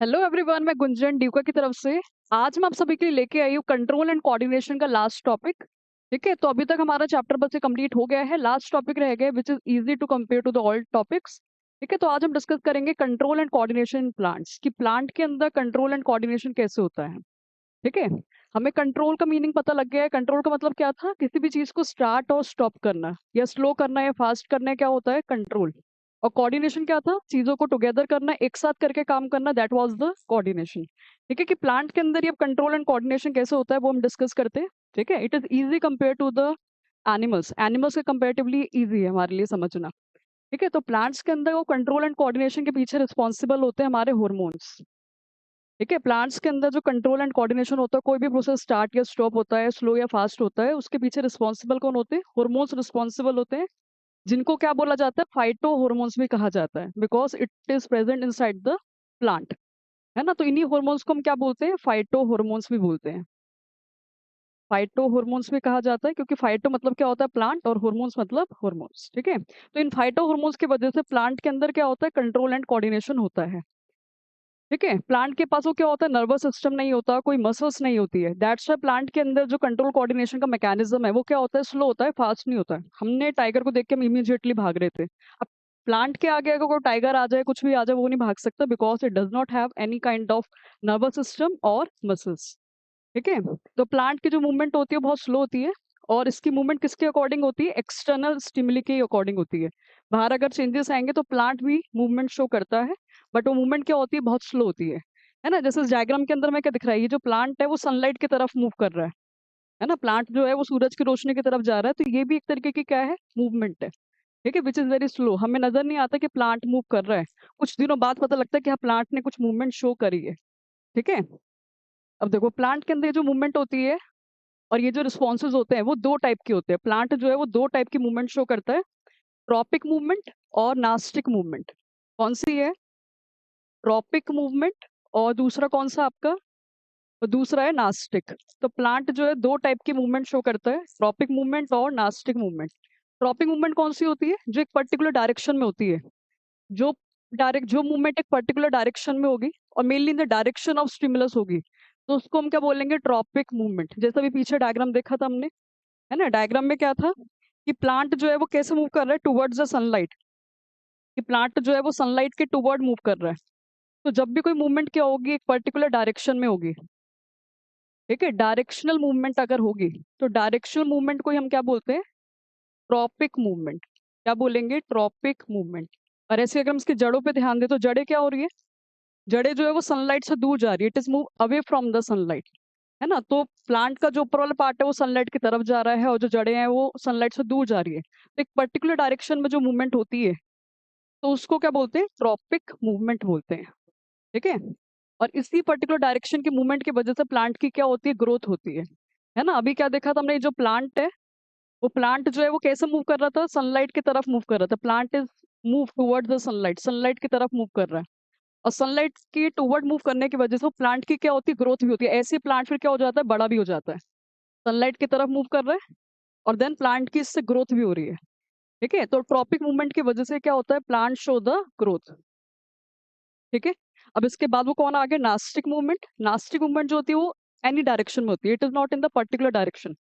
Hello everyone, मैं गुंजन डीका की तरफ से। आज मैं आप सभी के लिए लेके आई हूँ कंट्रोल एंड कोऑर्डिनेशन का लास्ट टॉपिक। ठीक है, तो अभी तक हमारा चैप्टर बस कंप्लीट हो गया है। लास्ट टॉपिक रह गया which is easy to compare to the all topics. ठीक है, तो आज हम डिस्कस करेंगे control and coordination in plants कि प्लांट के अंदर कंट्रोल एंड कोऑर्डिनेशन कैसे होता है। ठीक है, हमें कंट्रोल का मीनिंग पता लग गया है। कंट्रोल का मतलब क्या था? किसी भी चीज को स्टार्ट और स्टॉप करना, या स्लो करना या फास्ट करना, क्या होता है? कंट्रोल। और कोऑर्डिनेशन क्या था? चीजों को टुगेदर करना, एक साथ करके काम करना, दैट वाज द कोऑर्डिनेशन। ठीक है, कि प्लांट के अंदर ये कंट्रोल एंड कोऑर्डिनेशन कैसे होता है वो हम डिस्कस करते हैं। ठीक है, it is easy compare to the animals. Animals के कंपेरेटिवली इजी है हमारे लिए समझना। ठीक है, तो प्लांट्स के अंदर वो कंट्रोल एंड कोऑर्डिनेशन के पीछे रिस्पॉन्सिबल होते हैं हमारे हॉर्मोन्स। ठीक है, प्लांट्स के अंदर जो कंट्रोल एंड कोऑर्डिनेशन होता है, कोई भी प्रोसेस स्टार्ट या स्टॉप होता है, स्लो या फास्ट होता है, उसके पीछे रिस्पॉन्सिबल कौन होते हैं? हॉर्मोन्स रिस्पॉन्सिबल होते हैं, जिनको क्या बोला जाता है? फाइटो हॉर्मोन्स भी कहा जाता है, because it is present inside the plant. है ना, तो इन्हीं हॉर्मोन्स को हम क्या बोलते हैं? फाइटो हॉर्मोन्स भी बोलते हैं। फाइटो हॉर्मोन्स भी कहा जाता है, क्योंकि फाइटो मतलब क्या होता है? प्लांट, और हॉर्मोन्स मतलब हॉर्मोन्स। ठीक है, तो इन फाइटो हॉर्मोन्स की वजह से प्लांट के अंदर क्या होता है? कंट्रोल एंड कोऑर्डिनेशन होता है। ठीक है, प्लांट के पास वो क्या होता है? नर्वस सिस्टम नहीं होता, कोई मसल्स नहीं होती है। दैट्स वाई प्लांट के अंदर जो कंट्रोल कोऑर्डिनेशन का मैकेनिज्म है वो क्या होता है? स्लो होता है, फास्ट नहीं होता है। हमने टाइगर को देख के हम इमीडिएटली भाग रहे थे। अब प्लांट के आगे अगर कोई टाइगर आ जाए, कुछ भी आ जाए, वो नहीं भाग सकता, because it does not have any kind of nervous system और मसल्स। ठीक है, तो प्लांट की जो मूवमेंट होती है वो बहुत स्लो होती है। और इसकी मूवमेंट किसके अकॉर्डिंग होती है? एक्सटर्नल स्टिमुली के अकॉर्डिंग होती है। बाहर अगर चेंजेस आएंगे तो प्लांट भी मूवमेंट शो करता है, बट वो मूवमेंट क्या होती है? बहुत स्लो होती है ना। जैसे इस डायग्राम के अंदर में क्या दिख रहा है? ये जो प्लांट है वो सनलाइट की तरफ मूव कर रहा है ना। प्लांट जो है वो सूरज की रोशनी की तरफ जा रहा है, तो ये भी एक तरीके की क्या है? मूवमेंट है। ठीक है, विच इज वेरी स्लो। हमें नजर नहीं आता कि प्लांट मूव कर रहा है, कुछ दिनों बाद पता लगता है कि हाँ, प्लांट ने कुछ मूवमेंट शो करी है। ठीक है, अब देखो प्लांट के अंदर ये जो मूवमेंट होती है और ये जो रिस्पॉन्सेज होते हैं वो दो टाइप के होते हैं। प्लांट जो है वो दो टाइप की मूवमेंट शो करता है, ट्रॉपिक मूवमेंट और नास्टिक मूवमेंट। कौन सी है? Tropic movement. और दूसरा कौन सा आपका? और दूसरा है नास्टिक। तो प्लांट जो है दो टाइप की मूवमेंट शो करता है, ट्रॉपिक मूवमेंट और नास्टिक मूवमेंट। ट्रॉपिक मूवमेंट कौन सी होती है? जो एक पर्टिकुलर डायरेक्शन में होती है। जो जो मूवमेंट एक पर्टिकुलर डायरेक्शन में होगी और mainly in the direction of stimulus होगी, तो उसको हम क्या बोलेंगे? Tropic movement. जैसा भी पीछे डायग्राम देखा था हमने, है ना। डायग्राम में क्या था कि प्लांट जो है वो कैसे मूव कर रहा है? Towards the sunlight. कि प्लांट जो है वो सनलाइट के टुवर्ड मूव कर रहा है। तो जब भी कोई मूवमेंट क्या होगी? एक पर्टिकुलर डायरेक्शन में होगी। ठीक है, डायरेक्शनल मूवमेंट अगर होगी तो डायरेक्शनल मूवमेंट को ही हम क्या बोलते हैं? Tropic movement. क्या बोलेंगे? Tropic movement. और ऐसे अगर हम इसकी जड़ों पे ध्यान दें तो जड़ें क्या हो रही है? जड़ें जो है वो सनलाइट से दूर जा रही है, it is move away from the sunlight. है ना, तो प्लांट का जो ऊपर वाला पार्ट है वो सनलाइट की तरफ जा रहा है, और जो जड़ें हैं वो सनलाइट से दूर जा रही है। तो एक पर्टिकुलर डायरेक्शन में जो मूवमेंट होती है, तो उसको क्या बोलते हैं? ट्रॉपिक मूवमेंट बोलते हैं। ठीक है, और इसी पर्टिकुलर डायरेक्शन की मूवमेंट की वजह से प्लांट की क्या होती है? ग्रोथ होती है ना। अभी क्या देखा था हमने? जो प्लांट है वो प्लांट जो है वो कैसे मूव कर रहा था? सनलाइट की तरफ मूव कर रहा था। Plant is move toward the sunlight, sunlight की तरफ मूव कर रहा है। और सनलाइट की टुवर्ड मूव करने की वजह से प्लांट की क्या होती है? ग्रोथ भी होती है। ऐसे प्लांट फिर क्या हो जाता है? बड़ा भी हो जाता है। सनलाइट की तरफ मूव कर रहा है और देन प्लांट की इससे ग्रोथ भी हो रही है। ठीक है, तो ट्रॉपिक मूवमेंट की वजह से क्या होता है? Plant show the growth. ठीक है, अब इसके बाद वो कौन आ गया? Nastic movement. नास्टिक मूवमेंट जो होती है वो एनी डायरेक्शन में होती है, it is not in the particular direction.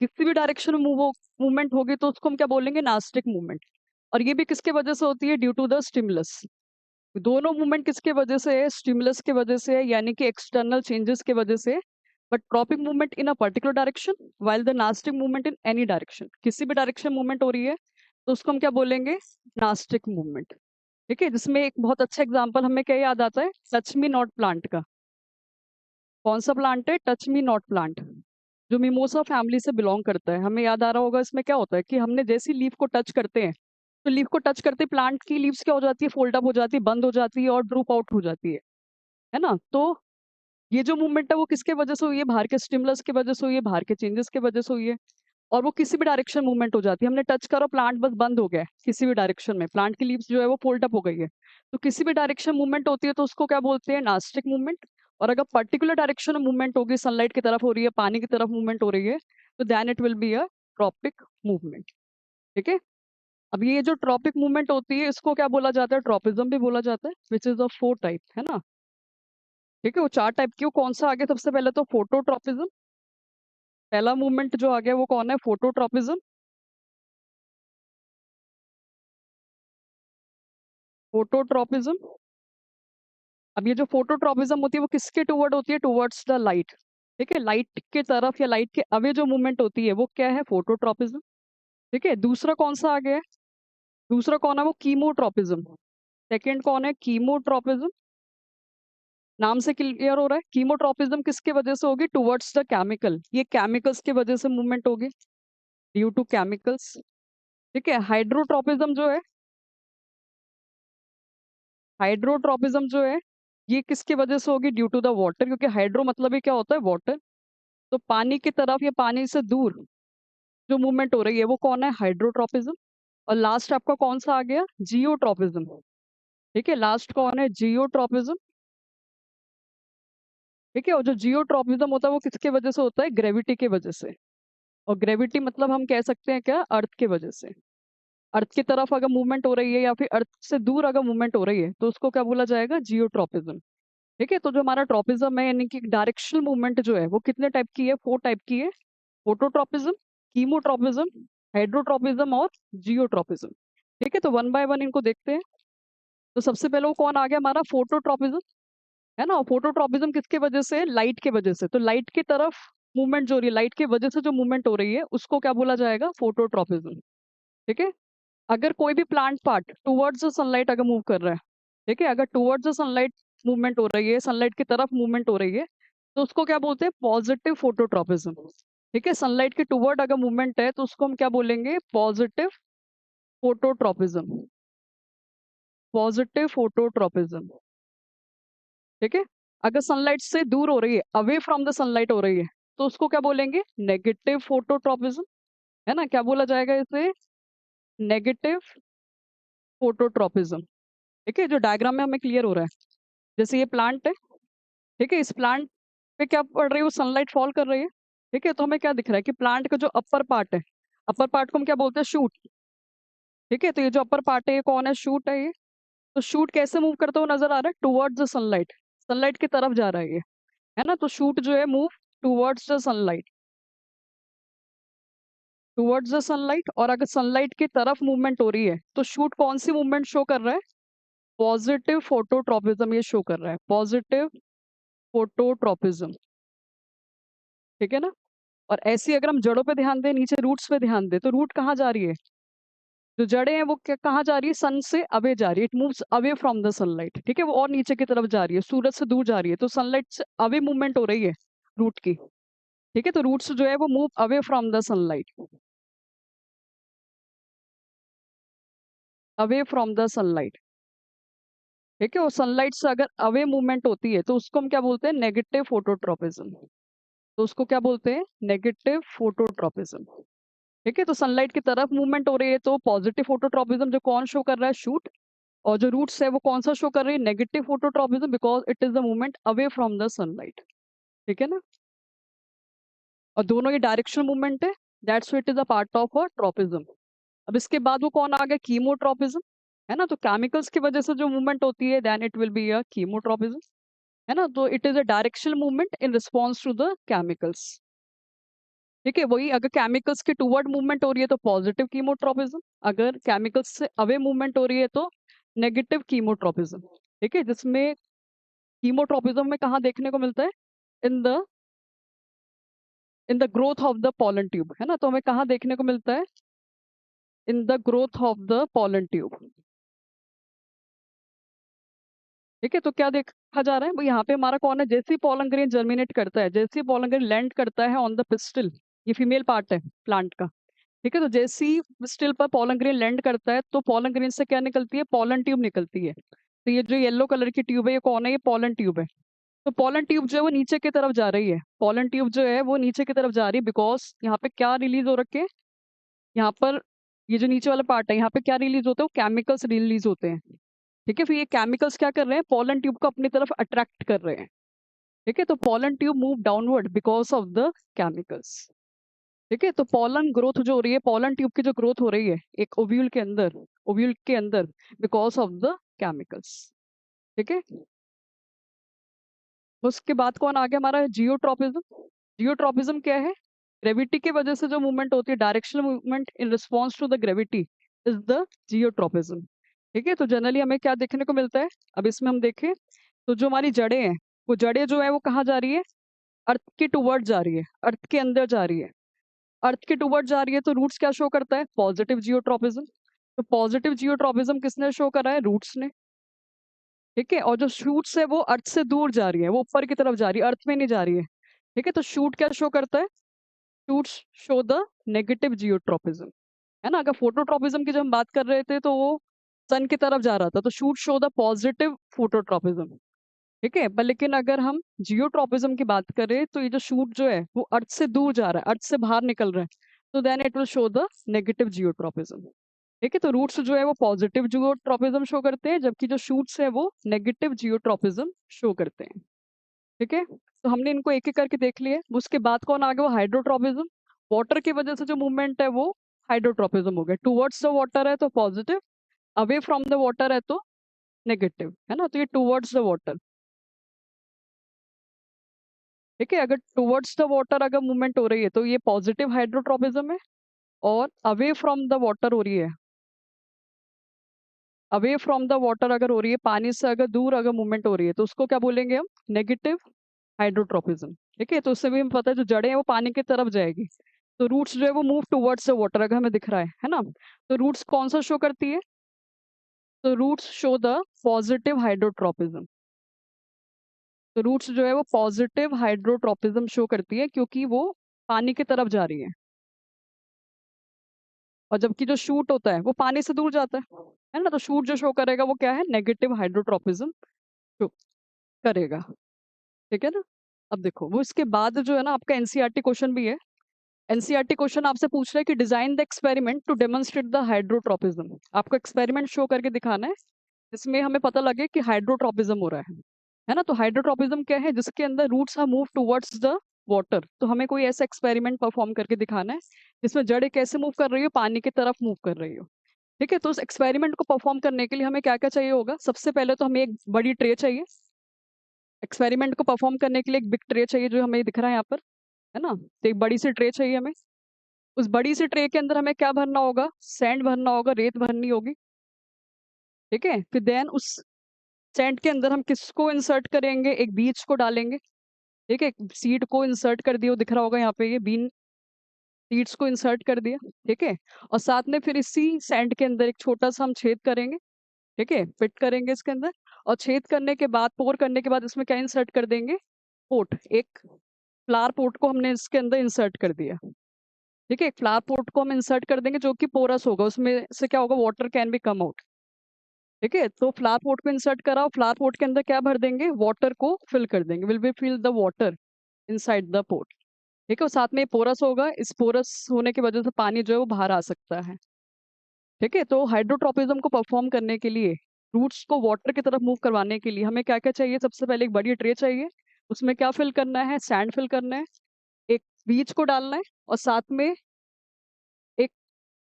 किसी भी डायरेक्शन में मूवमेंट होगी तो उसको हम क्या बोलेंगे? Nastic movement. और ये भी किसके वजह से होती है? Due to the stimulus. दोनों मूवमेंट किसके वजह से है? स्टिमुलस की वजह से है, यानी कि एक्सटर्नल चेंजेस की वजह से। But tropic movement in a particular direction, while the nastic movement in any direction. किसी भी डायरेक्शन मूवमेंट हो रही है तो उसको हम क्या बोलेंगे? Nastic movement. ठीक है, जिसमें एक बहुत अच्छा एग्जांपल हमें क्या याद आता है? टच मी नॉट प्लांट का। कौन सा प्लांट है? टच मी नॉट प्लांट, जो मिमोसा फैमिली से बिलोंग करता है। हमें याद आ रहा होगा इसमें क्या होता है कि हमने जैसी लीफ को टच करते हैं, तो लीफ को टच करते प्लांट की लीव्स क्या हो जाती है? फोल्ड अप हो जाती है, बंद हो जाती है और ड्रूप आउट हो जाती है ना। तो ये जो मूवमेंट है वो किसके वजह से हुई है? बाहर के स्टिमुलस की वजह से हुई है, बाहर के चेंजेस की वजह से हुई है। और वो किसी भी डायरेक्शन मूवमेंट हो जाती है। हमने टच करो, प्लांट बस बंद हो गया है, किसी भी डायरेक्शन में प्लांट की लीव्स जो है वो फोल्ड अप हो गई है। तो किसी भी डायरेक्शन मूवमेंट होती है तो उसको क्या बोलते हैं? Nastic movement. और अगर पर्टिकुलर डायरेक्शन में मूवमेंट होगी, सनलाइट की तरफ हो रही है, पानी की तरफ मूवमेंट हो रही है, तो then it will be a tropic movement. ठीक है, अब ये जो ट्रॉपिक मूवमेंट होती है इसको क्या बोला जाता है? ट्रॉपिज्म भी बोला जाता है, which is of four type, है ना। ठीक है, वो 4 टाइप की, वो कौन सा आ गया सबसे पहले? तो फोटोट्रॉपिज्म। पहला मूवमेंट जो आ गया वो कौन है? फोटोट्रॉपिज्म। फोटोट्रॉपिज्म। अब ये जो फोटोट्रॉपिज्म होती है वो किसके टुवर्ड होती है? Towards the light. ठीक है, लाइट के तरफ या लाइट के अवे जो मूवमेंट होती है वो क्या है? फोटोट्रॉपिज्म। ठीक है, दूसरा कौन सा आ गया है? दूसरा कौन है? वो कीमोट्रॉपिज्म। सेकंड कौन है? कीमोट्रॉपिज्म। नाम से क्लियर हो रहा है, कीमोट्रॉपिज्म किसके वजह से होगी? Towards the chemical. ये केमिकल्स की वजह से मूवमेंट होगी, ड्यू टू केमिकल्स। ठीक है, हाइड्रोट्रॉपिज्म जो है, हाइड्रोट्रॉपिज्म जो है ये किसकी वजह से होगी? ड्यू टू द वाटर, क्योंकि हाइड्रो मतलब ही क्या होता है? वाटर। तो पानी की तरफ या पानी से दूर जो मूवमेंट हो रही है वो कौन है? हाइड्रोट्रॉपिज्म। और लास्ट आपका कौन सा आ गया? जियोट्रॉपिज्म। ठीक है, लास्ट कौन है? जियोट्रॉपिज्म। ठीक है, और जो जियोट्रॉपिज्म होता है वो किसके वजह से होता है? ग्रेविटी की वजह से। और ग्रेविटी मतलब हम कह सकते हैं क्या? अर्थ की वजह से। अर्थ की तरफ अगर मूवमेंट हो रही है या फिर अर्थ से दूर अगर मूवमेंट हो रही है तो उसको क्या बोला जाएगा? जियोट्रॉपिज्म। ठीक है, तो जो हमारा ट्रॉपिज्म है यानी कि डायरेक्शनल मूवमेंट जो है वो कितने टाइप की है? 4 टाइप की है। फोटोट्रॉपिज्म, कीमोट्रॉपिज्म, हाइड्रोट्रॉपिज्म और जियोट्रॉपिज्म। ठीक है, तो वन बाय वन इनको देखते हैं। तो सबसे पहले वो कौन आ गया हमारा? फोटोट्रॉपिज्म। है ना? फोटोट्रॉपिज्म किसके वजह से? लाइट के वजह से। तो लाइट की तरफ मूवमेंट जो हो रही है, लाइट की वजह से जो मूवमेंट हो रही है उसको क्या बोला जाएगा? फोटोट्रॉपिज्म। ठीक है, अगर कोई भी plant part towards the sunlight अगर मूव कर रहा है, ठीक है, अगर टुवर्ड्स द सनलाइट मूवमेंट हो रही है, सनलाइट की तरफ मूवमेंट हो रही है, तो उसको क्या बोलते हैं? Positive phototropism. ठीक है, सनलाइट के टुवर्ड अगर मूवमेंट है तो उसको हम क्या बोलेंगे? Positive phototropism. Positive phototropism. ठीक है, अगर सनलाइट से दूर हो रही है, अवे फ्रॉम द सनलाइट हो रही है, तो उसको क्या बोलेंगे? Negative phototropism. है ना? क्या बोला जाएगा इसे? Negative phototropism. ठीक है, जो डायग्राम में हमें क्लियर हो रहा है, जैसे ये प्लांट है, ठीक है, इस प्लांट पे क्या पड़ रही है? वो सनलाइट फॉल कर रही है। ठीक है, तो हमें क्या दिख रहा है कि प्लांट का जो अपर पार्ट है, अपर पार्ट को हम क्या बोलते हैं? शूट। ठीक है, तो ये जो अपर पार्ट है ये कौन है? शूट है ये। तो शूट कैसे मूव करता हुआ नजर आ रहा है? Towards the sunlight. सनलाइट की तरफ जा रहा है ये। है ना? तो शूट जो है move towards the sunlight. Towards the sunlight, और अगर सनलाइट की तरफ मूवमेंट हो रही है तो शूट कौन सी मूवमेंट शो कर रहा है? पॉजिटिव फोटोट्रॉपिज्म ये शो कर रहा है, पॉजिटिव फोटोट्रॉपिज्म। ठीक है ना? और ऐसे ही अगर हम जड़ों पे ध्यान दें, नीचे रूट्स पे ध्यान दें, तो रूट कहाँ जा रही है? जो जड़ें हैं वो कहाँ जा रही है? सन से अवे जा रही है, it moves away from the sunlight. ठीक है, वो और नीचे की तरफ जा रही है, सूरज से दूर जा रही है, तो सनलाइट से अवे मूवमेंट हो रही है रूट की। ठीक है, तो रूट्स जो है वो move away from the sunlight, away from the sunlight. ठीक है, और सनलाइट से अगर अवे मूवमेंट होती है तो उसको हम क्या बोलते हैं? Negative phototropism. तो उसको क्या बोलते हैं? Negative phototropism. ठीक है, तो सनलाइट की तरफ मूवमेंट हो रही है तो पॉजिटिव फोटोट्रॉपिज्म जो कौन शो कर रहा है? शूट। और जो रूट्स है वो कौन सा शो कर रही है? Negative phototropism, because it is the movement away from the sunlight. ठीक है ना? और दोनों ये डायरेक्शनल मूवमेंट है, that's it is a part of a tropism. अब इसके बाद वो कौन आ गया? कीमोट्रॉपिज्म। है ना? तो केमिकल्स की वजह से जो मूवमेंट होती है then it will be a chemotropism. है ना? तो it is a directional movement in response to the chemicals. ठीक है, वही अगर केमिकल्स के टुवर्ड मूवमेंट हो रही है तो पॉजिटिव कीमोट्रॉपिज्म, अगर केमिकल्स से अवे मूवमेंट हो रही है तो नेगेटिव कीमोट्रॉपिज्म। ठीक है, जिसमें कीमोट्रॉपिज्म में कहाँ देखने को मिलता है? In the in the growth of the pollen tube. है ना? तो हमें कहाँ देखने को मिलता है? इन the growth of the pollen tube. ठीक है, तो क्या देखा जा रहा है? वो यहाँ पे हमारा कौन है? जैसे ही पॉलन ग्रेन जर्मिनेट करता है, जैसे ही पॉलन ग्रेन लैंड करता है ऑन द पिस्टिल, ये फीमेल पार्ट है प्लांट का। ठीक है, तो जैसे ही पिस्टिल पर पॉलन ग्रेन लैंड करता है तो पॉलन ग्रेन से क्या निकलती है? पॉलन ट्यूब निकलती है। तो ये जो येलो कलर की ट्यूब है ये कौन है? ये पॉलन ट्यूब है। तो पॉलन ट्यूब जो है वो नीचे की तरफ जा रही है, पॉलन ट्यूब जो है वो नीचे की तरफ जा रही है, बिकॉज यहाँ पे क्या रिलीज हो रखे हैं? यहाँ पर ये जो नीचे वाला पार्ट है यहाँ पे क्या रिलीज होता है? वो केमिकल्स रिलीज होते हैं। ठीक है, फिर ये केमिकल्स क्या कर रहे हैं? पॉलन ट्यूब को अपनी तरफ अट्रैक्ट कर रहे हैं। ठीक है, तो pollen tube move downward because of the chemicals. ठीक है, तो पॉलन ग्रोथ जो हो रही है, पॉलन ट्यूब की जो ग्रोथ हो रही है एक ओव्यूल के अंदर, ओव्यूल के अंदर, बिकॉज ऑफ द केमिकल्स। ठीक है, उसके बाद कौन आ गया हमारा, जियोट्रॉपिज्म। जियोट्रॉपिज्म क्या है, ग्रेविटी की वजह से जो मूवमेंट होती है, directional movement in response to the gravity is the geotropism. ठीक है, तो जनरली हमें क्या देखने को मिलता है, अब इसमें हम देखें तो जो हमारी जड़ें हैं, वो जड़ें जो है वो कहाँ जा रही है, अर्थ के टुवर्ड जा रही है, अर्थ के अंदर जा रही है। अर्थ के टुवर्ड जा रही है तो रूट्स क्या शो करता है, पॉजिटिव जियोट्रॉपिज्म। तो पॉजिटिव जियोट्रॉपिज्म किसने शो करा है, रूट्स ने। ठीक है, और जो शूट्स है वो अर्थ से दूर जा रही है, वो ऊपर की तरफ जा रही है, अर्थ में नहीं जा रही है। ठीक है, तो शूट क्या शो करता है, shoots show the negative geotropism. है ना, अगर फोटोट्रॉपिज्म की जब हम बात कर रहे थे तो वो सन की तरफ जा रहा था, तो shoot show the positive phototropism. ठीक है, पर लेकिन अगर हम जियोट्रॉपिज्म की बात करें तो ये जो शूट जो है वो अर्थ से दूर जा रहा है, अर्थ से बाहर निकल रहा है, तो then it will show the negative geotropism. ठीक है, तो रूट्स जो है वो पॉजिटिव जियोट्रॉपिज्म शो करते हैं, जबकि जो शूट्स है वो नेगेटिव जियोट्रॉपिज्म शो करते हैं। ठीक है, तो हमने इनको एक एक करके देख लिए। उसके बाद कौन आ गया, वो हाइड्रोट्रॉपिज्म। वाटर की वजह से जो मूवमेंट है वो हाइड्रोट्रॉपिज्म हो गया। टुवर्ड्स द वाटर है तो positive, away from the water है तो नेगेटिव। है ना, तो ये टुवर्ड्स द वाटर। ठीक है, अगर टुवर्ड्स द वाटर अगर मूवमेंट हो रही है तो ये पॉजिटिव हाइड्रोट्रॉपिज्म है, और अवे फ्रॉम द वाटर हो रही है, अवे फ्रॉम द वाटर अगर हो रही है, पानी से अगर दूर अगर मूवमेंट हो रही है, तो उसको क्या बोलेंगे हम, नेगेटिव हाइड्रोट्रॉपिज्म। ठीक है, तो उससे भी हमें पता है जो जड़ें हैं वो पानी की तरफ जाएगी, तो रूट्स जो है वो मूव टुवर्ड्स द वाटर, अगर हमें दिख रहा है ना। तो रूट्स कौन सा शो करती है, तो roots show the positive hydrotropism. तो रूट्स जो है वो पॉजिटिव हाइड्रोट्रॉपिज्म शो करती है, क्योंकि वो पानी की तरफ जा रही है। और जबकि जो शूट होता है वो पानी से दूर जाता है ना, तो शूट जो शो करेगा वो क्या है, नेगेटिव हाइड्रोट्रॉपिज्म शो करेगा। ठीक है ना। अब देखो वो इसके बाद जो है ना, आपका एनसीईआरटी क्वेश्चन भी है। एनसीईआरटी क्वेश्चन आपसे पूछ रहा है कि design the experiment to demonstrate the hydrotropism. आपको एक्सपेरिमेंट शो करके दिखाना है, इसमें हमें पता लगे कि हाइड्रोट्रॉपिज्म हो रहा है ना। तो हाइड्रोट्रॉपिज्म क्या है, जिसके अंदर roots are move towards the water. तो हमें कोई ऐसा एक्सपेरिमेंट परफॉर्म करके दिखाना है जिसमें जड़ें कैसे मूव कर रही हो, पानी की तरफ मूव कर रही हो। ठीक है, तो उस एक्सपेरिमेंट को परफॉर्म करने के लिए हमें क्या क्या चाहिए होगा, सबसे पहले तो हमें एक बड़ी ट्रे चाहिए। एक्सपेरिमेंट को परफॉर्म करने के लिए एक बिग ट्रे चाहिए, जो हमें दिख रहा है यहाँ पर, है ना। तो एक बड़ी सी ट्रे चाहिए हमें। उस बड़ी सी ट्रे के अंदर हमें क्या भरना होगा, सैंड भरना होगा, रेत भरनी होगी। ठीक है, फिर देन उस सैंड के अंदर हम किसको इंसर्ट करेंगे, एक बीज को डालेंगे। ठीक है, सीड को इंसर्ट कर दिया, वो दिख रहा होगा यहाँ पे, ये बीन सीड्स को इंसर्ट कर दिया। ठीक है, और साथ में फिर इसी सैंड के अंदर एक छोटा सा हम छेद करेंगे। ठीक है, फिट करेंगे इसके अंदर, और छेद करने के बाद, पोर करने के बाद इसमें क्या इंसर्ट कर देंगे, पोट, एक फ्लावर पोट को हमने इसके अंदर इंसर्ट कर दिया। ठीक है, एक फ्लावर पोट को हम इंसर्ट कर देंगे जो कि पोरस होगा, उसमें से क्या होगा, water can be come out. ठीक है, तो फ्लावर पोट को इंसर्ट करा, और फ्लावर पोट के अंदर क्या भर देंगे, वाटर को फिल कर देंगे, will be fill the water inside the pot. ठीक है, और साथ में पोरस होगा, इस पोरस होने की वजह से पानी जो है वो बाहर आ सकता है। ठीक है, तो हाइड्रोट्रोपिज्म को परफॉर्म करने के लिए, रूट्स को वाटर की तरफ मूव करवाने के लिए हमें क्या क्या चाहिए, सबसे पहले एक बड़ी ट्रे चाहिए। उसमें क्या फिल करना है, सैंड फिल करना है, एक बीज को डालना है, और साथ में एक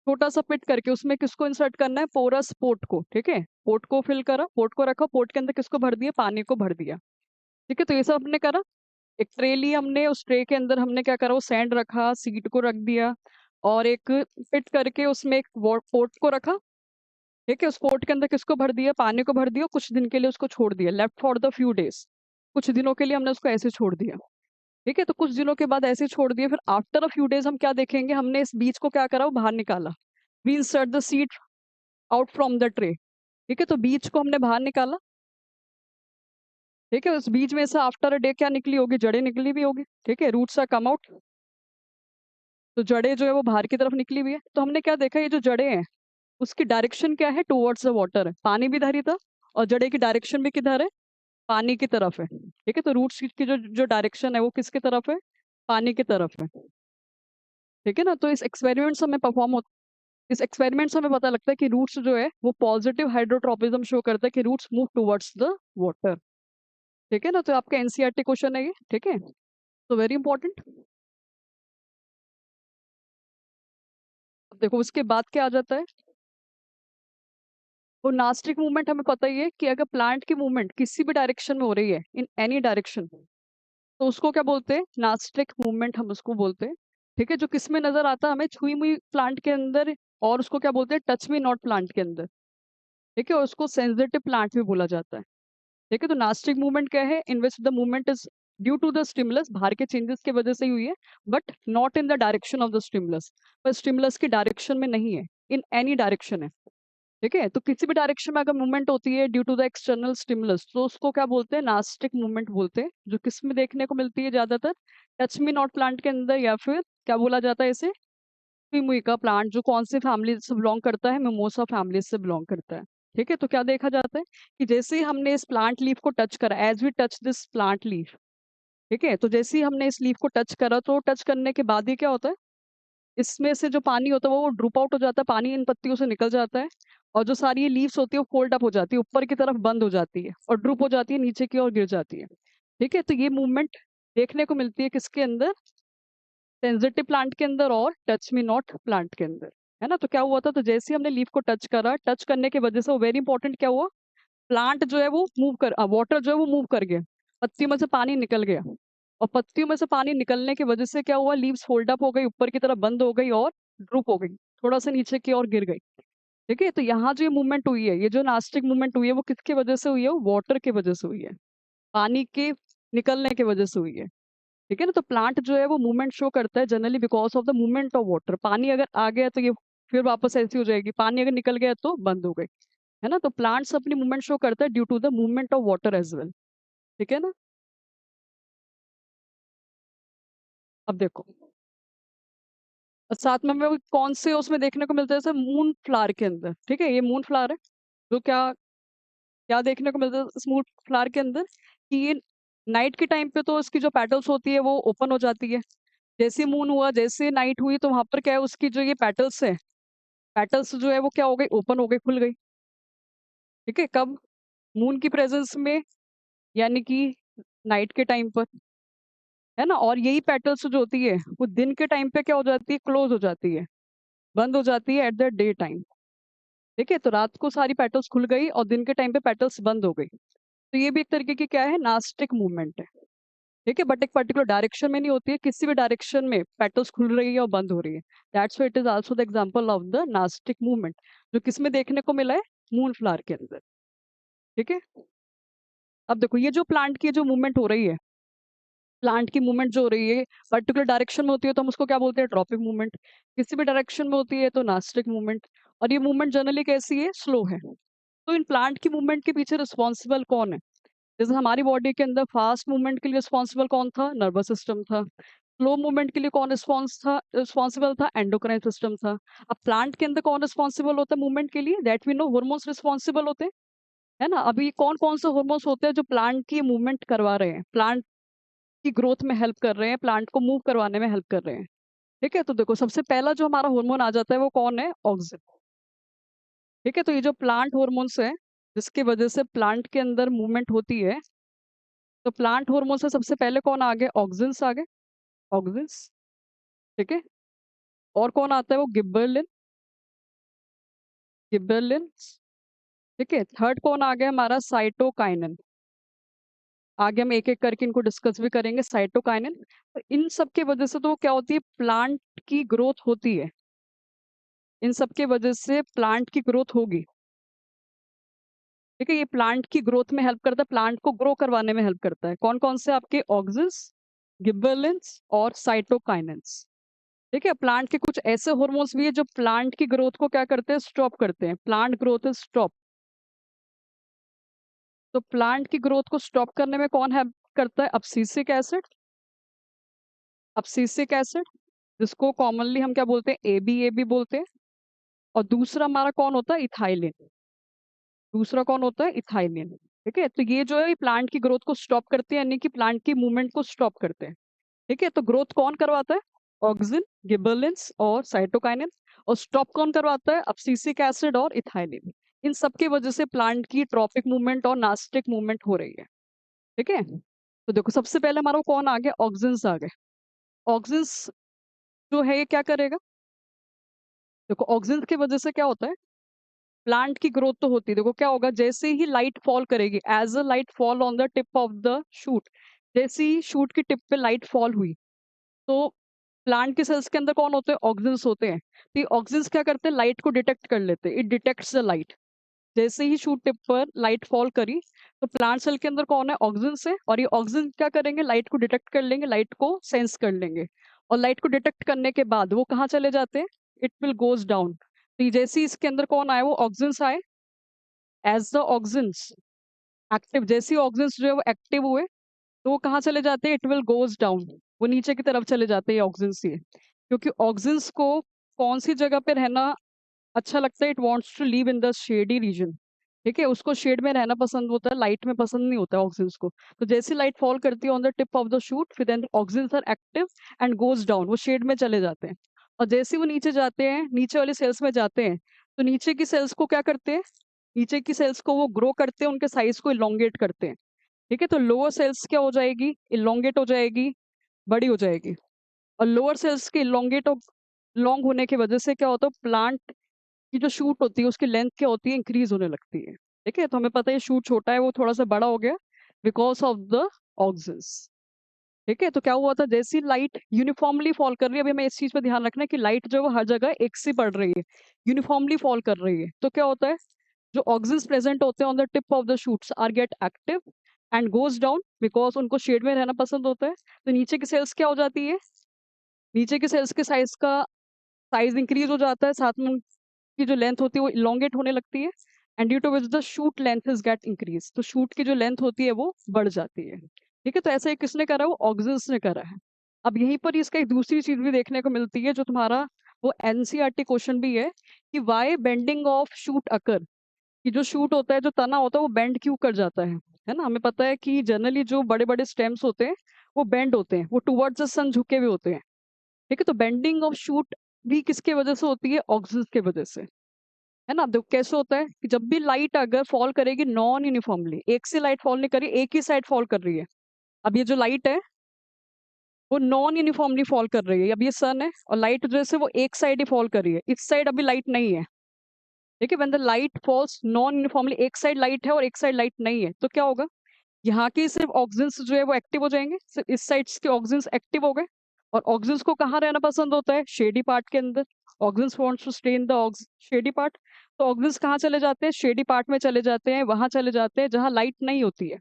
छोटा सा पिट करके उसमें किसको इंसर्ट करना है, पोरस पोट को। ठीक है, पोट को फिल करा, पोट को रखा, पोट के अंदर किसको भर दिया, पानी को भर दिया। ठीक है, तो ये सब हमने करा। एक ट्रे ली हमने, उस ट्रे के अंदर हमने क्या करा, वो सैंड रखा, सीड को रख दिया, और एक फिट करके उसमें एक पोट को रखा। ठीक है, उस पोट के अंदर किसको भर दिया, पानी को भर दिया, कुछ दिन के लिए उसको छोड़ दिया, left for the few days. कुछ दिनों के लिए हमने उसको ऐसे छोड़ दिया। ठीक है, तो कुछ दिनों के बाद ऐसे छोड़ दिया, फिर आफ्टर अ फ्यू डेज हम क्या देखेंगे, हमने इस बीज को क्या करा, वो बाहर निकाला। We insert the seed out from the tray. ठीक है, तो बीज को हमने बाहर निकाला। ठीक है, उस बीज में से आफ्टर अ डे क्या निकली होगी, जड़ें निकली भी होगी। ठीक है, रूट्स आर कम आउट, तो जड़ें जो है वो बाहर की तरफ निकली हुई है। तो हमने क्या देखा, ये जो जड़ें हैं उसकी डायरेक्शन क्या है, टुवर्ड्स द वाटर है, पानी भी इधर ही था, और जड़े की डायरेक्शन भी किधर है, पानी की तरफ है। ठीक है, तो रूट्स की जो जो डायरेक्शन है वो किसकी तरफ है, पानी की तरफ है। ठीक है ना, तो इस एक्सपेरिमेंट से हमें परफॉर्म हो, इस एक्सपेरिमेंट से हमें पता लगता है कि रूट्स जो है वो पॉजिटिव हाइड्रोट्रोपिज्म शो करता है, कि roots move towards the water. ठीक है ना, तो आपका एनसीईआरटी क्वेश्चन है ये। ठीक है, तो वेरी इंपॉर्टेंट। अब देखो उसके बाद क्या आ जाता है, वो नास्टिक मूवमेंट हमें पता ही है कि अगर प्लांट की मूवमेंट किसी भी डायरेक्शन में हो रही है, इन एनी डायरेक्शन, तो उसको क्या बोलते हैं? नास्टिक मूवमेंट हम उसको बोलते हैं। ठीक है, जो किस में नजर आता है? हमें छुई मुई प्लांट के अंदर, और उसको क्या बोलते हैं? टच मी नॉट प्लांट के अंदर। ठीक है, और उसको सेंसिटिव प्लांट भी बोला जाता है। ठीक है, तो नास्टिक मूवमेंट क्या है? In which the movement is due to the stimulus, बाहर के चेंजेस की वजह से ही हुई है, but not in the direction of the stimulus, पर स्टिमुलस की डायरेक्शन में नहीं है, इन एनी डायरेक्शन है। ठीक है, तो किसी भी डायरेक्शन में अगर मूवमेंट होती है due to the external stimulus, तो उसको क्या बोलते हैं? नास्टिक मूवमेंट बोलते हैं। जो किस में देखने को मिलती है ज्यादातर? टच मी नॉट प्लांट के अंदर, या फिर क्या बोला जाता है इसे? मुई का प्लांट, जो कौन सी फैमिली से बिलोंग करता है? मिमोसा फैमिली से बिलोंग करता है। ठीक है, तो क्या देखा जाता है कि जैसे ही हमने इस प्लांट लीफ को टच करा, as we touch this plant leaf, ठीक है, तो जैसे ही हमने इस लीफ को टच करा, तो टच करने के बाद ही क्या होता है? इसमें से जो पानी होता है वो ड्रूप आउट हो जाता है, पानी इन पत्तियों से निकल जाता है, और जो सारी ये लीव्स होती है वो फोल्ड अप हो जाती है, ऊपर की तरफ बंद हो जाती है और ड्रूप हो जाती है, नीचे की ओर गिर जाती है। ठीक है, तो ये मूवमेंट देखने को मिलती है किसके अंदर? सेंसिटिव प्लांट के अंदर और टच मी नॉट प्लांट के अंदर। है ना? तो क्या हुआ था? तो जैसे ही हमने लीफ को टच करा, टच करने की वजह से वो वेरी इंपॉर्टेंट क्या हुआ? प्लांट जो है वो मूव कर, वाटर जो है वो मूव कर गया, पत्तियों में से पानी निकल गया, और पत्तियों में से पानी निकलने की वजह से क्या हुआ? लीव्स फोल्ड अप हो गई, ऊपर की तरफ बंद हो गई और ड्रूप हो गई, थोड़ा सा नीचे की ओर गिर गई। ठीक है, तो यहाँ जो ये मूवमेंट हुई है, ये जो नास्टिक मूवमेंट हुई है, वो किसकी वजह से हुई है? वो वाटर की वजह से हुई है, पानी के निकलने की वजह से हुई है। ठीक है ना? तो प्लांट जो है वो मूवमेंट शो करता है generally because of the movement of water. पानी अगर आ गया तो ये फिर वापस ऐसी हो जाएगी, पानी अगर निकल गया तो बंद हो गई। है ना? तो प्लांट्स अपनी मूवमेंट शो करता है due to the movement of water as well. ठीक है ना? अब देखो, और साथ में हमें वो कौन से उसमें देखने को मिलता है? जैसे मून फ्लावर के अंदर। ठीक है, ये मून फ्लावर है, जो क्या क्या देखने को मिलता है इस मून फ्लावर के अंदर? कि ये नाइट के टाइम पे तो इसकी जो पेटल्स होती है वो ओपन हो जाती है। जैसे मून हुआ, जैसे नाइट हुई, तो वहां पर क्या है? उसकी जो ये पेटल्स है, पेटल्स जो है वो क्या हो गई? ओपन हो गई, खुल गई। ठीक है, कब? मून की प्रेजेंस में, यानी कि नाइट के टाइम पर। है ना? और यही पेटल्स जो होती है वो दिन के टाइम पे क्या हो जाती है? क्लोज हो जाती है, बंद हो जाती है एट द डे टाइम। ठीक है, तो रात को सारी पेटल्स खुल गई और दिन के टाइम पे पेटल्स बंद हो गई। तो ये भी एक तरीके की क्या है? नास्टिक मूवमेंट है। ठीक है, बट एक पर्टिकुलर डायरेक्शन में नहीं होती है, किसी भी डायरेक्शन में पेटल्स खुल रही है और बंद हो रही है। That's why it is also the example of the nastic movement, जो किसमें देखने को मिला है? मून फ्लावर के अंदर। ठीक है, अब देखो, ये जो प्लांट की जो मूवमेंट हो रही है, प्लांट की मूवमेंट जो हो रही है पर्टिकुलर डायरेक्शन में होती है तो हम उसको क्या बोलते हैं? Tropic movement. किसी भी डायरेक्शन में होती है तो नास्टिक मूवमेंट। और ये मूवमेंट जनरली कैसी है? स्लो है। तो इन प्लांट की मूवमेंट के पीछे रिस्पॉन्सिबल कौन है? जैसे हमारी बॉडी के अंदर फास्ट मूवमेंट के लिए रिस्पॉन्सिबल कौन था? नर्वस सिस्टम था। स्लो मूवमेंट के लिए कौन रिस्पॉन्सिबल था? एंडोक्राइन सिस्टम था। अब प्लांट के अंदर कौन रिस्पॉन्सिबल होता है मूवमेंट के लिए? That we know, hormones responsible होते हैं। है ना? अभी कौन कौन से हार्मोन्स होते हैं जो प्लांट की मूवमेंट करवा रहे हैं, प्लांट की ग्रोथ में हेल्प कर रहे हैं, प्लांट को मूव करवाने में हेल्प कर रहे हैं? ठीक है, तो देखो, सबसे पहला जो हमारा हार्मोन आ जाता है वो कौन है? ऑक्सिन। ठीक है, तो ये जो प्लांट हार्मोन्स है, जिसकी वजह से प्लांट के अंदर मूवमेंट होती है, तो प्लांट हार्मोन से सबसे पहले कौन आ गए? ऑक्सिन्स आ गए, ऑक्सिन्स। ठीक है, और कौन आता है? वो गिबरलिन, गिबरलिन। ठीक है, थर्ड कौन आ गया हमारा? साइटोकाइनिन। आगे हम एक एक करके इनको डिस्कस भी करेंगे, साइटोकाइनिन। तो इन सब की वजह से तो क्या होती है? प्लांट की ग्रोथ होती है, इन सब की वजह से प्लांट की ग्रोथ होगी। ठीक है, ये प्लांट की ग्रोथ में हेल्प करता है, प्लांट को ग्रो करवाने में हेल्प करता है। कौन कौन से? आपके ऑक्सिन्स, गिबरलिन्स और साइटोकाइनेंस। ठीक है, प्लांट के कुछ ऐसे हार्मोन्स भी है जो प्लांट की ग्रोथ को क्या करते हैं? स्टॉप करते हैं। Plant growth is stop. तो प्लांट की ग्रोथ को स्टॉप करने में कौन हेल्प करता है? अब्सिसिक एसिड, अब्सिसिक एसिड, जिसको कॉमनली हम क्या बोलते हैं? एबी बोलते हैं। और दूसरा हमारा कौन होता है? इथाइलिन। दूसरा कौन होता है? इथाइलिन। ठीक है, तो ये जो है प्लांट की ग्रोथ को स्टॉप करते हैं, यानी कि प्लांट की मूवमेंट को स्टॉप करते हैं। ठीक है, तो ग्रोथ कौन करवाता है? ऑक्सिन, गिबरलिंस और साइटोकाइनिन। और स्टॉप कौन करवाता है? अब्सिसिक एसिड और इथाइलिन। इन सब की वजह से प्लांट की ट्रॉपिक मूवमेंट और नास्टिक मूवमेंट हो रही है। ठीक है, तो देखो, सबसे पहले हमारा कौन आ गया? ऑक्सिन्स आ गए। ऑक्सिन्स जो है ये क्या करेगा? देखो, ऑक्सिन्स की वजह से क्या होता है? प्लांट की ग्रोथ तो होती है, देखो क्या होगा, जैसे ही लाइट फॉल करेगी, as a light fall on the tip of the shoot, जैसे ही शूट की टिप पे लाइट फॉल हुई, तो प्लांट के सेल्स के अंदर कौन होते हैं, ऑक्सीजन्स होते हैं। तो ये ऑक्सीजन्स क्या करते हैं, लाइट को डिटेक्ट कर लेते हैं, इट डिटेक्ट्स द लाइट। जैसे ही शूट टिप पर लाइट फॉल करी, तो प्लांट सेल के अंदर कौन है, ऑक्सीजन्स है, और ये ऑक्सीजन क्या करेंगे, लाइट को डिटेक्ट कर लेंगे, लाइट को सेंस कर लेंगे, और लाइट को डिटेक्ट करने के बाद वो कहाँ चले जाते हैं, इट विल गोज डाउन। तो जैसे ही इसके अंदर कौन आए, वो ऑक्सीजन्स आए, एज द ऑक्सीजन्स एक्टिव, जैसे ही ऑक्सीजन्स जो है वो एक्टिव हुए, तो वो कहाँ चले जाते हैं, इट विल गोज डाउन, वो नीचे की तरफ चले जाते हैं ऑक्सीजन से, क्योंकि ऑक्सीजन्स को कौन सी जगह पे रहना अच्छा लगता है, it wants to live in the shady region. ठीक है, उसको शेड में रहना पसंद होता है, लाइट में पसंद नहीं होता है ऑक्सीजन्स को। तो जैसे लाइट फॉल करती है on the tip of the shoot, फिर then auxins are active and goes down, वो शेड में चले जाते हैं। और जैसे ही वो नीचे जाते हैं, नीचे वाले सेल्स में जाते हैं, तो नीचे की सेल्स को क्या करते हैं, नीचे की सेल्स को वो ग्रो करते हैं, उनके साइज को इलोंगेट करते हैं। ठीक है, तो लोअर सेल्स क्या हो जाएगी, इलोंगेट हो जाएगी, बड़ी हो जाएगी। और लोअर सेल्स के इलोंगेट और लॉन्ग होने की वजह से क्या होता है, प्लांट की जो शूट होती है उसकी लेंथ क्या होती है, इंक्रीज होने लगती है। ठीक है, तो हमें पता है शूट छोटा है, वो थोड़ा सा बड़ा हो गया बिकॉज ऑफ द ऑक्सीजन्स। ठीक है, तो क्या हुआ था, जैसी लाइट यूनिफॉर्मली फॉल कर रही है, अभी हमें इस चीज पे ध्यान रखना है कि लाइट जो है वो हर जगह एक सी पड़ रही है, यूनिफॉर्मली फॉल कर रही है, तो क्या होता है, जो ऑक्सीजन्स प्रेजेंट होते हैं on the tip of the shoots are get active and goes down, because उनको शेड में रहना पसंद होता है। तो नीचे की सेल्स क्या हो जाती है, नीचे के सेल्स के साइज का साइज इंक्रीज हो जाता है, साथ में उनकी जो लेंथ होती है वो इलोंगेट होने लगती है, and due to which the shoot length is get increase, तो शूट की जो लेंथ होती है वो बढ़ जाती है। ठीक है, तो ऐसे किसने करा है, वो ऑक्सीजन्स ने करा है। अब यहीं पर इसका एक दूसरी चीज भी देखने को मिलती है, जो तुम्हारा वो एनसीईआरटी क्वेश्चन भी है, कि वाई बेंडिंग ऑफ शूट अकर, कि जो शूट होता है, जो तना होता है, वो बेंड क्यों कर जाता है ना। हमें पता है कि जनरली जो बड़े बड़े स्टेम्स होते हैं वो बेंड होते हैं, वो टुवर्ड्स द सन झुके हुए होते हैं। ठीक है, तो बेंडिंग ऑफ शूट भी किसके वजह से होती है, ऑक्सीजन की वजह से, है ना। देखो कैसे होता है कि जब भी लाइट अगर फॉल करेगी नॉन यूनिफॉर्मली, एक से लाइट फॉल नहीं कर रही, एक ही साइड फॉल कर रही है। अब ये जो लाइट है वो नॉन यूनिफॉर्मली फॉल कर रही है, अब ये सन है और लाइट जो है वो एक साइड ही फॉल कर रही है, इस साइड अभी लाइट नहीं है। देखिए when the light falls non uniformly, एक साइड लाइट है और एक साइड लाइट नहीं है, तो क्या होगा, यहाँ के सिर्फ ऑक्सीजन्स जो है वो एक्टिव हो जाएंगे, सिर्फ इस साइड के ऑक्सीजन्स एक्टिव हो गए। और ऑक्सीजन्स को कहाँ रहना पसंद होता है, शेडी पार्ट के अंदर, auxins wants to stay in the shady part. तो ऑक्सीजन्स कहाँ चले जाते हैं, शेडी पार्ट में चले जाते हैं, वहां चले जाते हैं जहाँ लाइट नहीं होती है।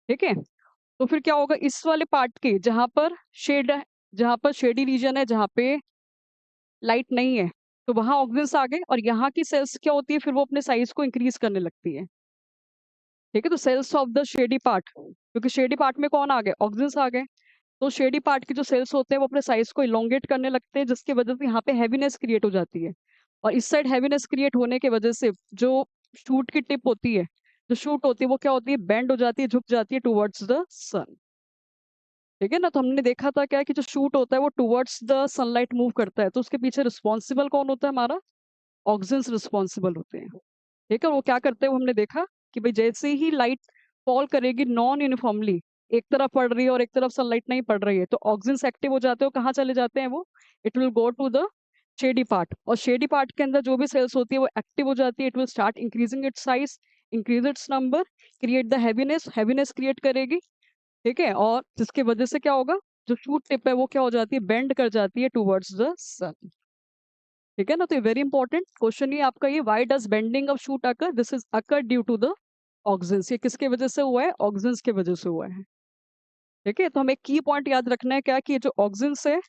ठीक है, तो फिर क्या होगा, इस वाले पार्ट के जहां पर शेड है, जहां पर शेडी रीजन है, जहां पे लाइट नहीं है, तो वहां ऑक्सीजन्स आ गए, और यहाँ की सेल्स क्या होती है, फिर वो अपने साइज को इंक्रीज करने लगती है। ठीक है, तो cells of the shady part, क्योंकि शेडी पार्ट में कौन आ गए, ऑक्सीजन्स आ गए, तो शेडी पार्ट के जो सेल्स होते हैं वो अपने साइज को इलोंगेट करने लगते हैं, जिसकी वजह से यहाँ पे हैवीनेस क्रिएट हो जाती है। और इस साइड हैवीनेस क्रिएट होने की वजह से जो शूट की टिप होती है, जो शूट होती है वो क्या होती है, बेंड हो जाती है, झुक जाती है टुवर्ड्स द सन। ठीक है ना, तो हमने देखा था क्या है कि जो शूट होता है वो टुवर्ड्स द सनलाइट मूव करता है, तो उसके पीछे रिस्पॉन्सिबल कौन होता है, हमारा ऑक्सीजन्स रिस्पॉन्सिबल होते हैं। ठीक है, वो क्या करते हैं, वो हमने देखा कि भाई जैसे ही लाइट फॉल करेगी नॉन यूनिफॉर्मली, एक तरफ पड़ रही है और एक तरफ सनलाइट नहीं पड़ रही है, तो ऑक्सीजन्स एक्टिव हो जाते हैं, कहाँ चले जाते हैं वो, it will go to the shady part, और शेडी पार्ट के अंदर जो भी सेल्स होती है वो एक्टिव हो जाती है, it will start increasing its size, increase its number, create the heaviness, heaviness create करेगी। ठीक है, और जिसकी वजह से क्या होगा, जो शूट टिप है वो क्या हो जाती है, बेंड कर जाती है टुवर्ड्स द सन। ठीक है ना, तो ये वेरी इंपॉर्टेंट क्वेश्चन ही आपका, ये why does bending of shoot occur, this is occur due to the auxins, ये किसके वजह से हुआ है, ऑक्सीजन्स के वजह से हुआ है। ठीक है, तो हमें की पॉइंट याद रखना है क्या, कि ये जो ऑक्सीजन्स है,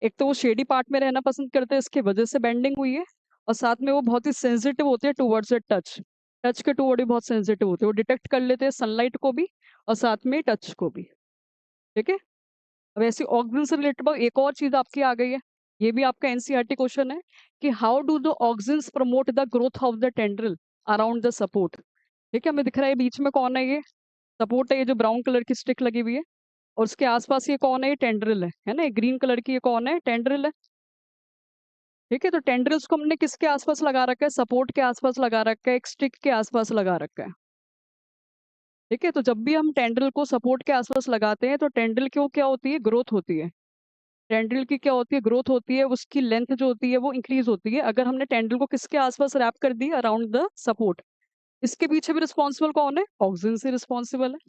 एक तो वो शेडी पार्ट में रहना पसंद करते हैं, इसकी वजह से बेंडिंग हुई है, और साथ में वो बहुत ही सेंसिटिव होते हैं टुवर्ड्स द टच, टच के टुवर्ड भी बहुत सेंसिटिव होते हैं, वो डिटेक्ट कर लेते हैं सनलाइट को भी और साथ में टच को भी। ठीक है, अब ऐसी ऑक्सीजन से रिलेटेड एक और चीज आपकी आ गई है, ये भी आपका एनसीईआरटी क्वेश्चन है, कि how do the oxygens promote the growth of the tendril around the support. ठीक है, हमें दिख रहा है बीच में कौन है, ये सपोर्ट है, ये जो ब्राउन कलर की स्टिक लगी हुई है, और उसके आसपास ये कौन है, ये टेंड्रिल है ना, ये ग्रीन कलर की ये कौन है, टेंड्रिल है। ठीक है, तो टेंड्रिल्स को हमने किसके आसपास लगा रखा है, सपोर्ट के आसपास लगा रखा है, एक स्टिक के आसपास लगा रखा है। ठीक है, तो जब भी हम टेंड्रिल को सपोर्ट के आसपास लगाते हैं, तो टेंड्रिल क्यों क्या होती है, ग्रोथ होती है। टेंड्रिल की क्या होती है, ग्रोथ होती है, उसकी लेंथ जो होती है वो इंक्रीज होती है अगर हमने टेंड्रिल को किसके आसपास रैप कर दी, अराउंड द सपोर्ट। इसके पीछे भी रिस्पॉन्सिबल कौन है, ऑक्सीजन से रिस्पॉन्सिबल है।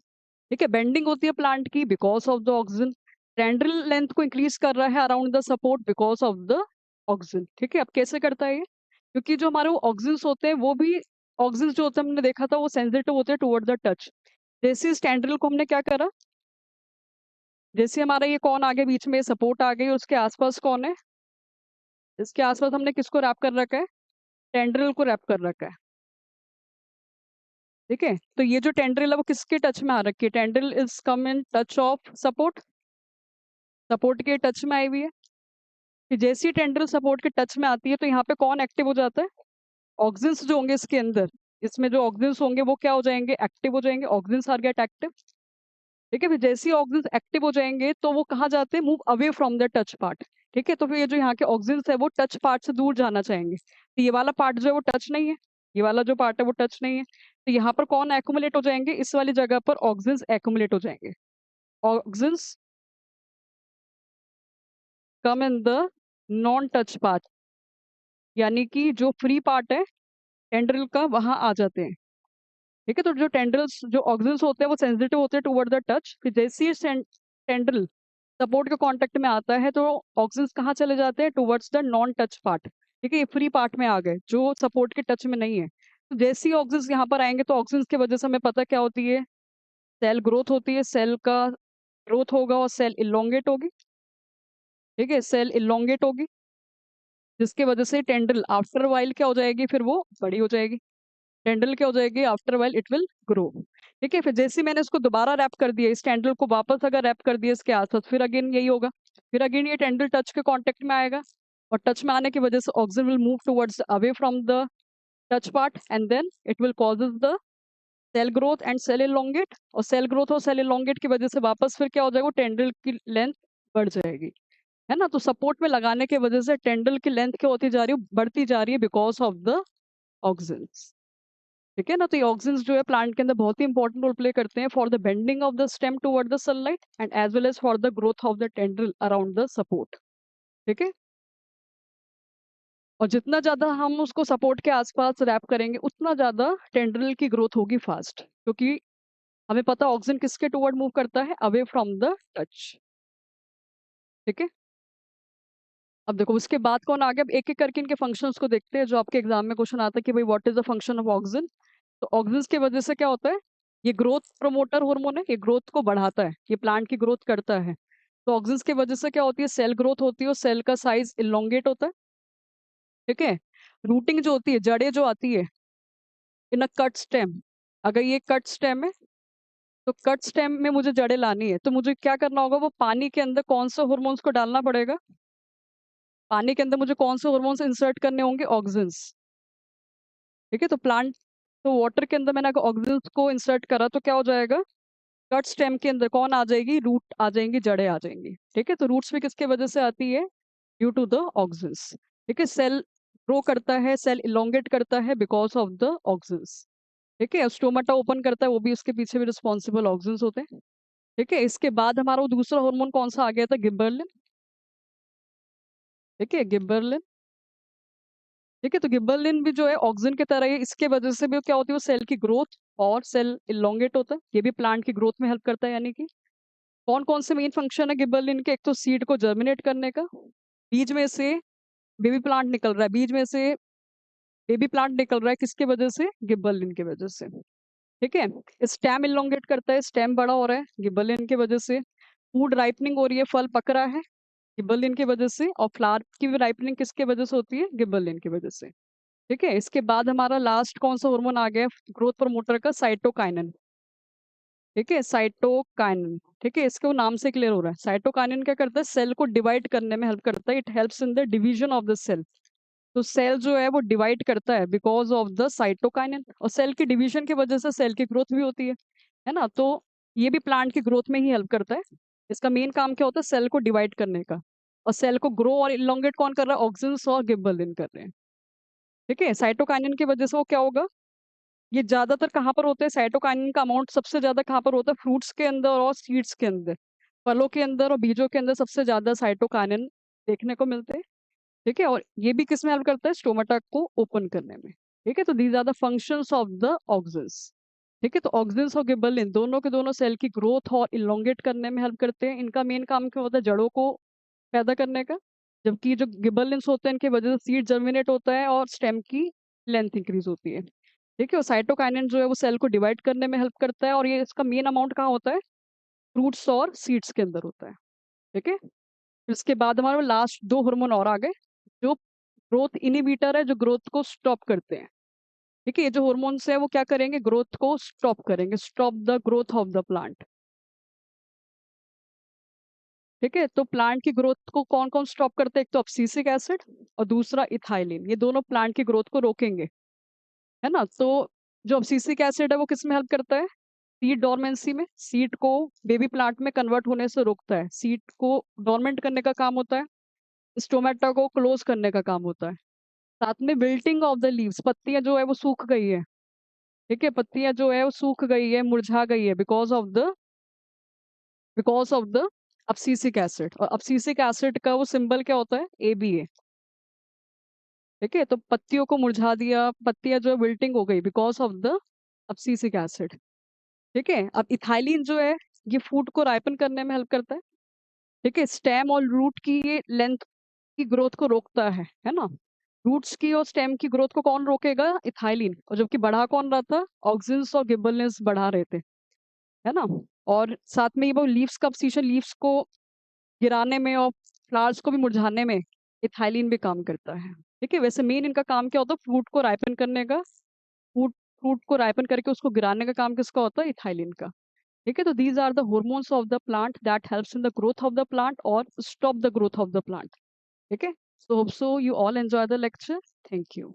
ठीक है, बेंडिंग होती है प्लांट की because of the oxygen. Tendril length को इंक्रीज कर रहा है around the support because of the oxygen. ठीक है, अब कैसे करता है ये, क्योंकि जो हमारे ऑक्सीजन होते हैं वो भी, ऑक्सीजन जो होते हैं हमने देखा था वो सेंसिटिव होते हैं टुवर्ड द टच। जैसे इस टेंड्रिल को हमने क्या करा, जैसे हमारा ये कौन आगे बीच में सपोर्ट आ गई और उसके आसपास कौन है, इसके आसपास हमने किसको रैप कर रखा है, टेंड्रिल को रैप कर रखा है। ठीक है, तो ये जो टेंड्रिल है वो किसके टच में आ रखी है, tendril is come in touch of support, support के टच में आई हुई है। कि जैसे ही टेंड्रिल सपोर्ट के टच में आती है तो यहाँ पे कौन एक्टिव हो जाता है, ऑक्सीजन जो होंगे इसके अंदर, इसमें जो ऑक्सीजन होंगे वो क्या हो जाएंगे, एक्टिव हो जाएंगे, ऑक्सीजन आर गेट एक्टिव। ठीक है, फिर जैसे ही ऑक्सीजन एक्टिव हो जाएंगे तो वो कहाँ जाते हैं, move away from the touch part. ठीक है, तो फिर ये जो यहाँ के ऑक्सीजन है वो टच पार्ट से दूर जाना चाहेंगे, तो ये वाला पार्ट जो है वो टच नहीं है, ये वाला जो पार्ट है वो टच नहीं है, तो यहाँ पर कौन एक्यूमुलेट हो जाएंगे, इस वाली जगह पर ऑक्सीजन एक्यूमुलेट हो जाएंगे। Oxygen come in the non touch part, यानी कि जो फ्री पार्ट है टेंड्रिल का वहां आ जाते हैं। ठीक है, तो जो टेंड्रिल्स जो ऑक्सीजन होते हैं वो सेंसिटिव होते हैं टुवर्ड द टच, फिर जैसे ही टेंड्रिल सपोर्ट के कांटेक्ट में आता है तो ऑक्सीजन कहाँ चले जाते हैं, towards the non touch part. ठीक है, ये फ्री पार्ट में आ गए जो सपोर्ट के टच में नहीं है। तो जैसे ही ऑक्सीजन यहाँ पर आएंगे तो ऑक्सीजन की वजह से हमें पता क्या होती है, सेल ग्रोथ होती है, सेल का ग्रोथ होगा और सेल इलोंगेट होगी। ठीक है, सेल इलोंगेट होगी जिसकी वजह से टेंड्रिल आफ्टर वाइल क्या हो जाएगी, फिर वो बड़ी हो जाएगी। टेंड्रिल क्या हो जाएगी, after while it will grow. ठीक है, फिर जैसे ही मैंने इसको दोबारा रैप कर दिया, इस टेंड्रिल को वापस अगर रैप कर दिया इसके आसपास, फिर अगेन यही होगा, फिर अगेन ये टेंड्रिल टच के कांटेक्ट में आएगा और टच में आने की वजह से auxin will move towards away from the touch part and then it will causes the cell growth and cell elongate, और सेल ग्रोथ और सेल इलोंगेट की वजह से वापस फिर क्या हो जाएगा, टेंड्रिल की लेंथ बढ़ जाएगी। है ना, तो सपोर्ट में लगाने की वजह से टेंड्रिल की लेंथ क्या होती जा रही है, बढ़ती जा रही है बिकॉज ऑफ द ऑक्सीजन। ठीक है ना, तो ये ऑक्सीजन जो है प्लांट के अंदर बहुत ही इंपॉर्टेंट रोल प्ले करते हैं for the bending of the stem toward the sunlight and as well as for the growth of the tendril around the support. ठीक है, और जितना ज्यादा हम उसको सपोर्ट के आसपास रैप करेंगे उतना ज्यादा टेंड्रिल की ग्रोथ होगी फास्ट, क्योंकि हमें पता है ऑक्सीजन किसके टुवर्ड मूव करता है, अवे फ्रॉम द टच। ठीक है, अब देखो उसके बाद कौन आ गया, अब एक एक करके इनके फंक्शंस को देखते हैं जो आपके एग्जाम में क्वेश्चन आता है कि भाई what is the function of oxygen. तो ऑक्सीजन की वजह से क्या होता है, ये ग्रोथ प्रोमोटर हार्मोन है, ये ग्रोथ को बढ़ाता है, ये प्लांट की ग्रोथ करता है। तो ऑक्सीजन की वजह से क्या होती है, सेल ग्रोथ होती है और सेल का साइज इलोंगेट होता है। ठीक है, रूटिंग जो होती है, जड़ें जो आती है इन अ कट स्टेम, अगर ये कट स्टेम है तो कट स्टेम में मुझे जड़ें लानी है तो मुझे क्या करना होगा, वो पानी के अंदर कौन से हार्मोन्स को डालना पड़ेगा, पानी के अंदर मुझे कौन से हार्मोन्स इंसर्ट करने होंगे, ऑक्सीजन। ठीक है, तो प्लांट, तो वाटर के अंदर मैंने अगर ऑक्सीजन को इंसर्ट करा तो क्या हो जाएगा, कट स्टेम के अंदर कौन आ जाएगी, रूट आ जाएंगी, जड़ें आ जाएंगी। ठीक है, तो रूट्स भी किसके वजह से आती है, ड्यू टू द ऑक्सीजन। ठीक है, सेल ग्रो करता है, सेल इलोंगेट करता है बिकॉज ऑफ द ऑक्सीजन। ठीक है, स्टोमाटा ओपन करता है वो भी उसके पीछे भी रिस्पॉन्सिबल ऑक्सीजन होते हैं। ठीक है, इसके बाद हमारा वो दूसरा हार्मोन कौन सा आ गया था, गिबरलिन। ठीक है, गिबरलिन। ठीक है, तो गिबरलिन भी जो है ऑक्सीजन की तरह है, इसके वजह से भी क्या होती है, वो सेल की ग्रोथ और सेल इलोंगेट होता है, ये भी प्लांट की ग्रोथ में हेल्प करता है। यानी कि कौन कौन से मेन फंक्शन है गिबरलिन के, एक तो सीड को जर्मिनेट करने का, बीज में से बेबी प्लांट निकल रहा है, बीज में से बेबी प्लांट निकल रहा है किसकी वजह से, गिबरलिन की वजह से। ठीक है, स्टेम इलोंगेट करता है, स्टेम बड़ा हो रहा है गिबरलिन की वजह से, फूड राइपनिंग हो रही है, फल पक रहा है गिबरलिन की वजह से, और फ्लावर की भी राइपनिंग किसके वजह से होती है, गिबरलिन की वजह से। ठीक है, इसके बाद हमारा लास्ट कौन सा हार्मोन आ गया ग्रोथ प्रमोटर का, साइटोकाइनिन। ठीक है, साइटोकाइनिन। ठीक है, इसके वो नाम से क्लियर हो रहा है, साइटोकाइनिन क्या करता है, सेल को डिवाइड करने में हेल्प करता है, it helps in the division of the cell. तो सेल जो है वो डिवाइड करता है बिकॉज ऑफ द साइटोकाइनिन, और सेल की डिवीजन की वजह से सेल की ग्रोथ भी होती है ना, तो ये भी प्लांट की ग्रोथ में ही हेल्प करता है। इसका मेन काम क्या होता है, सेल को डिवाइड करने का, और सेल को ग्रो और इलोंगेट कौन कर रहा है, ऑक्सीजन और गिबरलिन कर रहे हैं। ठीक है, साइटोकाइनिन की वजह से वो क्या होगा, ये ज्यादातर कहाँ पर होते हैं, साइटोकाइनिन का अमाउंट सबसे ज्यादा कहाँ पर होता है, फ्रूट्स के अंदर और सीड्स के अंदर। फलों के अंदर और बीजों के अंदर सबसे ज्यादा साइटोकाइनिन देखने को मिलते हैं। ठीक है, और ये भी किस में हेल्प करता है, स्टोमेटा को ओपन करने में। ठीक है, तो these are the functions of the auxins. ठीक है, तो ऑक्सिन्स और गिबरेलिन दोनों के दोनों सेल की ग्रोथ और इलोंगेट करने में हेल्प करते हैं। इनका मेन काम क्या होता है, जड़ों को पैदा करने का। जबकि जो गिबरेलिन्स होते हैं, इनकी वजह से सीड जर्मिनेट होता है और स्टेम की लेंथ इंक्रीज होती है। ठीक है, और साइटोकाइनिन जो है वो सेल को डिवाइड करने में हेल्प करता है, और ये इसका मेन अमाउंट कहाँ होता है, फ्रूट्स और सीड्स के अंदर होता है। ठीक है, इसके बाद हमारे लास्ट दो हार्मोन और आ गए, जो ग्रोथ इनिबिटर है, जो ग्रोथ को स्टॉप करते हैं। ठीक है, ये जो हॉर्मोन्स है वो क्या करेंगे, ग्रोथ को स्टॉप करेंगे, stop the growth of the plant. ठीक है, तो प्लांट की ग्रोथ को कौन कौन स्टॉप करते हैं, एक तो अब्सिसिक एसिड और दूसरा इथाइलिन, ये दोनों प्लांट की ग्रोथ को रोकेंगे। है ना, तो जो अब्सिसिक एसिड है वो किस में हेल्प करता है, सीड डोरमेंसी में, सीड को बेबी प्लांट में कन्वर्ट होने से रोकता है, सीड को डोरमेंट करने का काम होता है, स्टोमेटा को क्लोज करने का काम होता है। साथ में विल्टिंग ऑफ द लीव्स, पत्तियां जो है वो सूख गई है। ठीक है, पत्तियां जो है वो सूख गई है, मुरझा गई है, बिकॉज ऑफ द अब्सिसिक एसिड। और अब्सिसिक एसिड का वो सिंबल क्या होता है, ABA। ठीक है, तो पत्तियों को मुरझा दिया, पत्तियां जो है विल्टिंग हो गई बिकॉज ऑफ द अब्सिसिक एसिड। ठीक है, अब इथाइलिन जो है ये फूड को राइपन करने में हेल्प करता है। ठीक है, स्टेम और रूट की ये लेंथ की ग्रोथ को रोकता है ना। रूट्स की और स्टेम की ग्रोथ को कौन रोकेगा, इथाइलिन। और जबकि बढ़ा कौन रहा था, ऑक्सिन्स और गिबरेलिन्स बढ़ा रहे थे। है ना, और साथ में ये वो लीव्स का अब्सीशन, लीव्स को गिराने में और फ्लावर्स को भी मुरझाने में इथाइलिन भी काम करता है। ठीक है, वैसे मेन इनका काम क्या होता है, फ्रूट को राइपन करने का। फ्रूट फ्रूट को राइपन करके उसको गिराने का काम किसका होता है, इथाइलिन का। ठीक है, तो these are the hormones of the plant that helps in the growth of the plant और stop the growth of the plant. ठीक है, so hope so you all enjoy the lecture. Thank you.